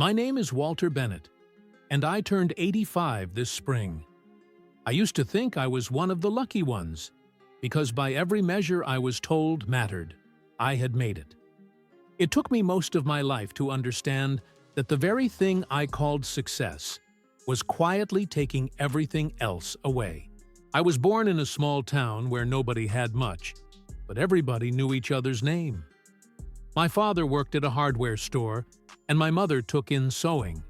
My name is Walter Bennett, and I turned 85 this spring. I used to think I was one of the lucky ones, because by every measure I was told mattered, I had made it. It took me most of my life to understand that the very thing I called success was quietly taking everything else away. I was born in a small town where nobody had much, but everybody knew each other's name. My father worked at a hardware store, and my mother took in sewing.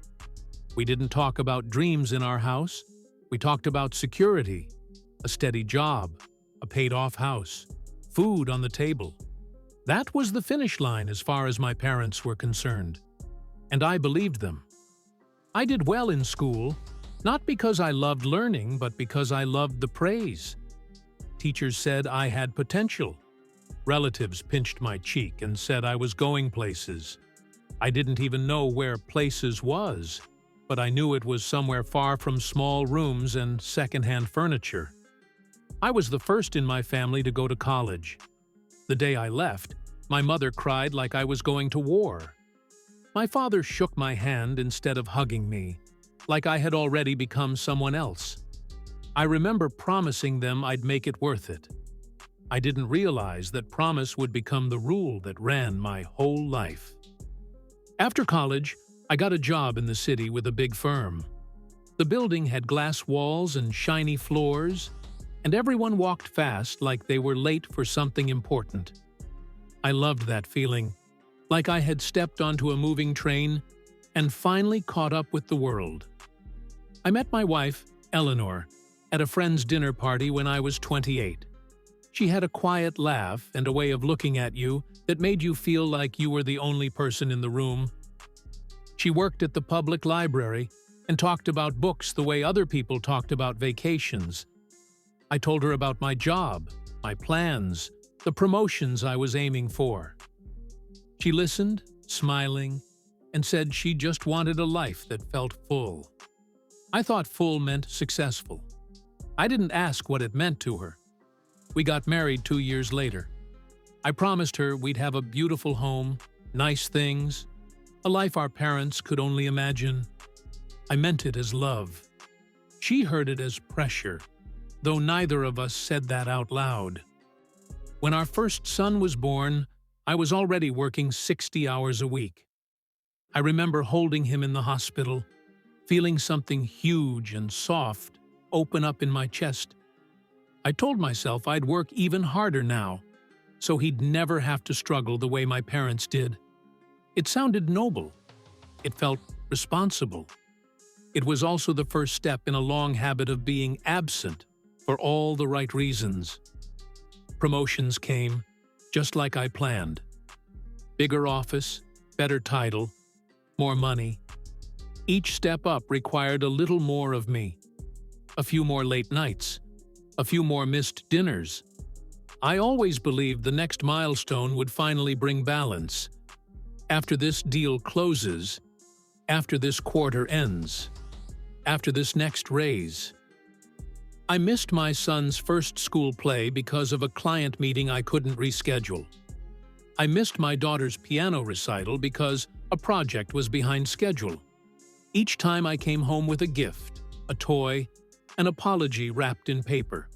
We didn't talk about dreams in our house. We talked about security, a steady job, a paid-off house, food on the table. That was the finish line as far as my parents were concerned, and I believed them. I did well in school, not because I loved learning, but because I loved the praise. Teachers said I had potential. Relatives pinched my cheek and said I was going places. I didn't even know where places was, but I knew it was somewhere far from small rooms and second-hand furniture. I was the first in my family to go to college. The day I left, my mother cried like I was going to war. My father shook my hand instead of hugging me, like I had already become someone else. I remember promising them I'd make it worth it. I didn't realize that promise would become the rule that ran my whole life. After college, I got a job in the city with a big firm. The building had glass walls and shiny floors, and everyone walked fast like they were late for something important. I loved that feeling, like I had stepped onto a moving train and finally caught up with the world. I met my wife, Eleanor, at a friend's dinner party when I was 28. She had a quiet laugh and a way of looking at you that made you feel like you were the only person in the room. She worked at the public library and talked about books the way other people talked about vacations. I told her about my job, my plans, the promotions I was aiming for. She listened, smiling, and said she just wanted a life that felt full. I thought full meant successful. I didn't ask what it meant to her. We got married 2 years later. I promised her we'd have a beautiful home, nice things, a life our parents could only imagine. I meant it as love. She heard it as pressure, though neither of us said that out loud. When our first son was born, I was already working 60 hours a week. I remember holding him in the hospital, feeling something huge and soft open up in my chest. I told myself I'd work even harder now, so he'd never have to struggle the way my parents did. It sounded noble. It felt responsible. It was also the first step in a long habit of being absent for all the right reasons. Promotions came, just like I planned. Bigger office, better title, more money. Each step up required a little more of me. A few more late nights. A few more missed dinners. I always believed the next milestone would finally bring balance. After this deal closes, after this quarter ends, after this next raise. I missed my son's first school play because of a client meeting I couldn't reschedule. I missed my daughter's piano recital because a project was behind schedule. Each time I came home with a gift, a toy, an apology wrapped in paper.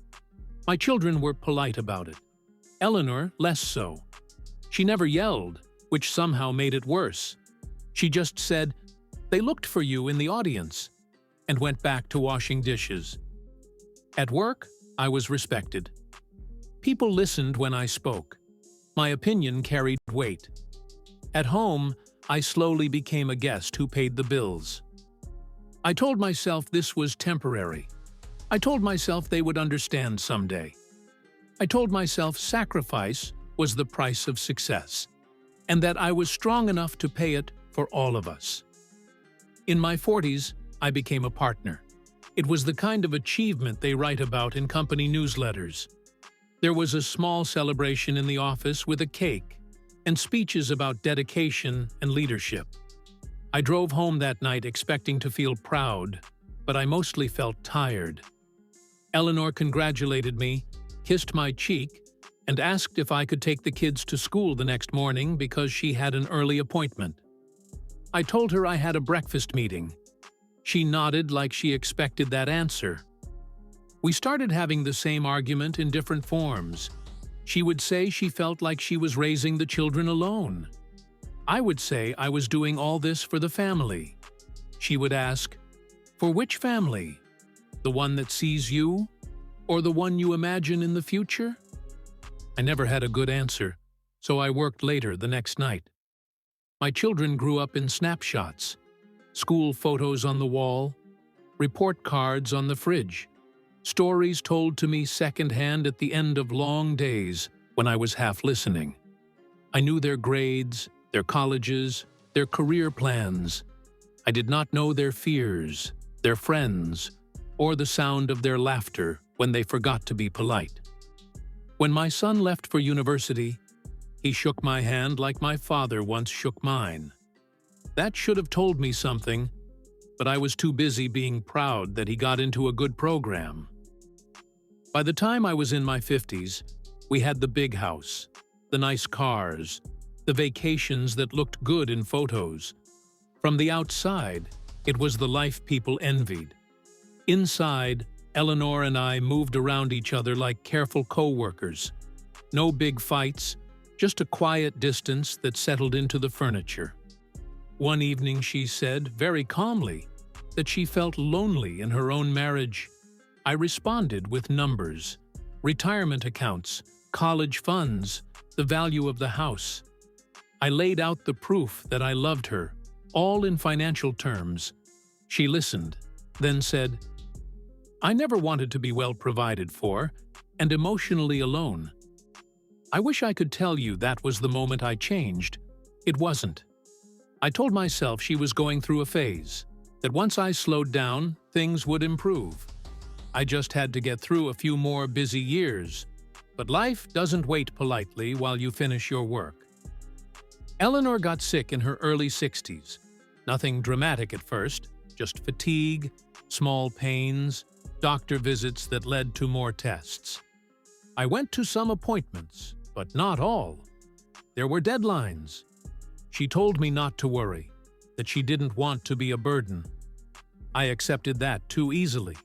My children were polite about it. Eleanor, less so. She never yelled, which somehow made it worse. She just said, "They looked for you in the audience," and went back to washing dishes. At work, I was respected. People listened when I spoke. My opinion carried weight. At home, I slowly became a guest who paid the bills. I told myself this was temporary. I told myself they would understand someday. I told myself sacrifice was the price of success, and that I was strong enough to pay it for all of us. In my 40s, I became a partner. It was the kind of achievement they write about in company newsletters. There was a small celebration in the office with a cake and speeches about dedication and leadership. I drove home that night expecting to feel proud, but I mostly felt tired. Eleanor congratulated me, kissed my cheek, and asked if I could take the kids to school the next morning because she had an early appointment. I told her I had a breakfast meeting. She nodded like she expected that answer. We started having the same argument in different forms. She would say she felt like she was raising the children alone. I would say I was doing all this for the family. She would ask, "For which family? The one that sees you? Or the one you imagine in the future?" I never had a good answer, so I worked later the next night. My children grew up in snapshots, school photos on the wall, report cards on the fridge, stories told to me secondhand at the end of long days when I was half listening. I knew their grades, their colleges, their career plans. I did not know their fears, their friends, or the sound of their laughter when they forgot to be polite. When my son left for university, he shook my hand like my father once shook mine. That should have told me something, but I was too busy being proud that he got into a good program. By the time I was in my 50s, we had the big house, the nice cars, the vacations that looked good in photos. From the outside, it was the life people envied. Inside, Eleanor and I moved around each other like careful co-workers. No big fights, just a quiet distance that settled into the furniture. One evening she said, very calmly, that she felt lonely in her own marriage. I responded with numbers, retirement accounts, college funds, the value of the house. I laid out the proof that I loved her, all in financial terms. She listened, then said, "I never wanted to be well provided for, and emotionally alone. I wish I could tell you that was the moment I changed. It wasn't. I told myself she was going through a phase, that once I slowed down, things would improve. I just had to get through a few more busy years. But life doesn't wait politely while you finish your work." Eleanor got sick in her early 60s. Nothing dramatic at first, just fatigue, small pains, doctor visits that led to more tests. I went to some appointments, but not all. There were deadlines. She told me not to worry, that she didn't want to be a burden. I accepted that too easily.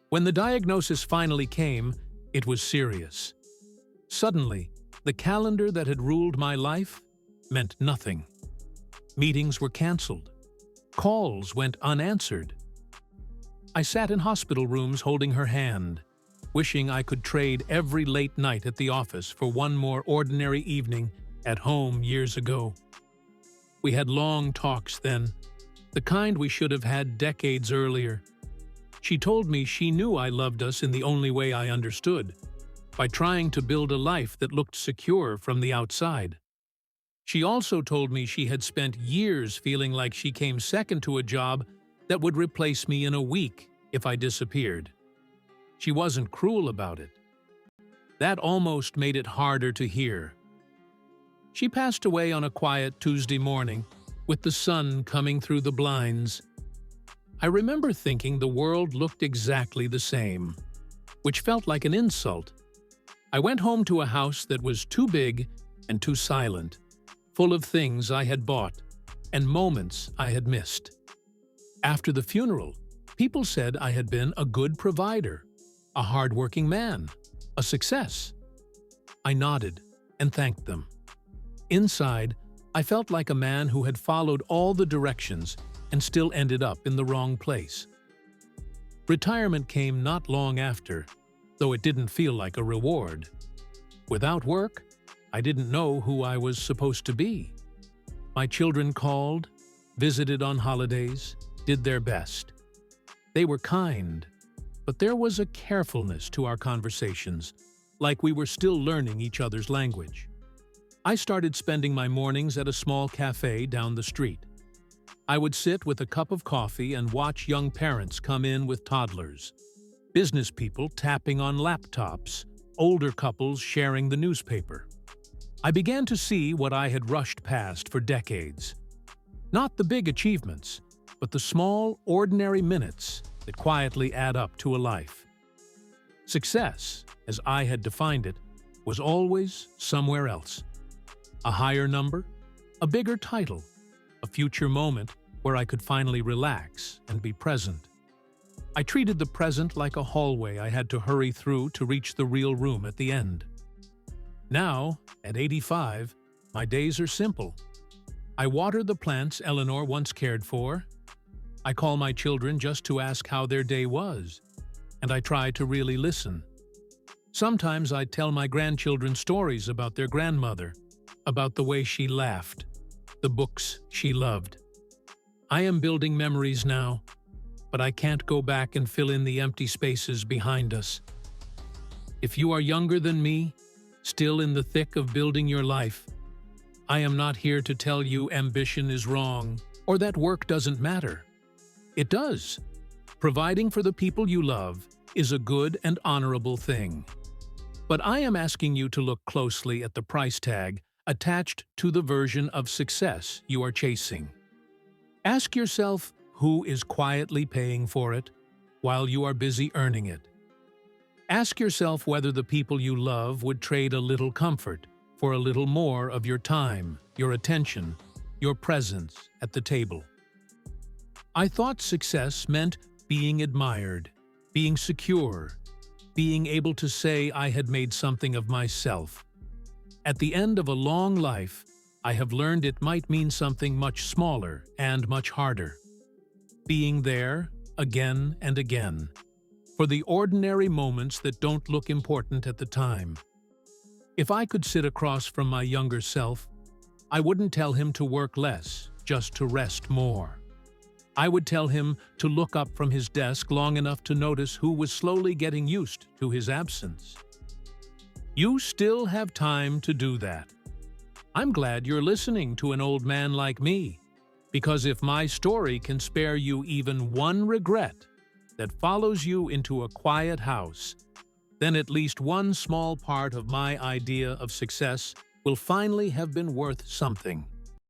When the diagnosis finally came, it was serious. Suddenly, the calendar that had ruled my life meant nothing. Meetings were canceled. Calls went unanswered. I sat in hospital rooms holding her hand, wishing I could trade every late night at the office for one more ordinary evening at home years ago. We had long talks then, the kind we should have had decades earlier. She told me she knew I loved us in the only way I understood, by trying to build a life that looked secure from the outside. She also told me she had spent years feeling like she came second to a job that would replace me in a week if I disappeared. She wasn't cruel about it. That almost made it harder to hear. She passed away on a quiet Tuesday morning, with the sun coming through the blinds. I remember thinking the world looked exactly the same, which felt like an insult. I went home to a house that was too big and too silent, full of things I had bought and moments I had missed. After the funeral, people said I had been a good provider, a hardworking man, a success. I nodded and thanked them. Inside, I felt like a man who had followed all the directions and still ended up in the wrong place. Retirement came not long after, though it didn't feel like a reward. Without work, I didn't know who I was supposed to be. My children called, visited on holidays, did their best. They were kind, but there was a carefulness to our conversations, like we were still learning each other's language. I started spending my mornings at a small cafe down the street. I would sit with a cup of coffee and watch young parents come in with toddlers, business people tapping on laptops, older couples sharing the newspaper. I began to see what I had rushed past for decades. Not the big achievements, but the small, ordinary minutes that quietly add up to a life. Success, as I had defined it, was always somewhere else. A higher number, a bigger title, a future moment where I could finally relax and be present. I treated the present like a hallway I had to hurry through to reach the real room at the end. Now, at 85, my days are simple. I water the plants Eleanor once cared for. I call my children just to ask how their day was, and I try to really listen. Sometimes I tell my grandchildren stories about their grandmother, about the way she laughed, the books she loved. I am building memories now, but I can't go back and fill in the empty spaces behind us. If you are younger than me, still in the thick of building your life, I am not here to tell you ambition is wrong or that work doesn't matter. It does. Providing for the people you love is a good and honorable thing. But I am asking you to look closely at the price tag attached to the version of success you are chasing. Ask yourself who is quietly paying for it while you are busy earning it. Ask yourself whether the people you love would trade a little comfort for a little more of your time, your attention, your presence at the table. I thought success meant being admired, being secure, being able to say I had made something of myself. At the end of a long life, I have learned it might mean something much smaller and much harder. Being there, again and again, for the ordinary moments that don't look important at the time. If I could sit across from my younger self, I wouldn't tell him to work less, just to rest more. I would tell him to look up from his desk long enough to notice who was slowly getting used to his absence. You still have time to do that. I'm glad you're listening to an old man like me, because if my story can spare you even one regret that follows you into a quiet house, then at least one small part of my idea of success will finally have been worth something.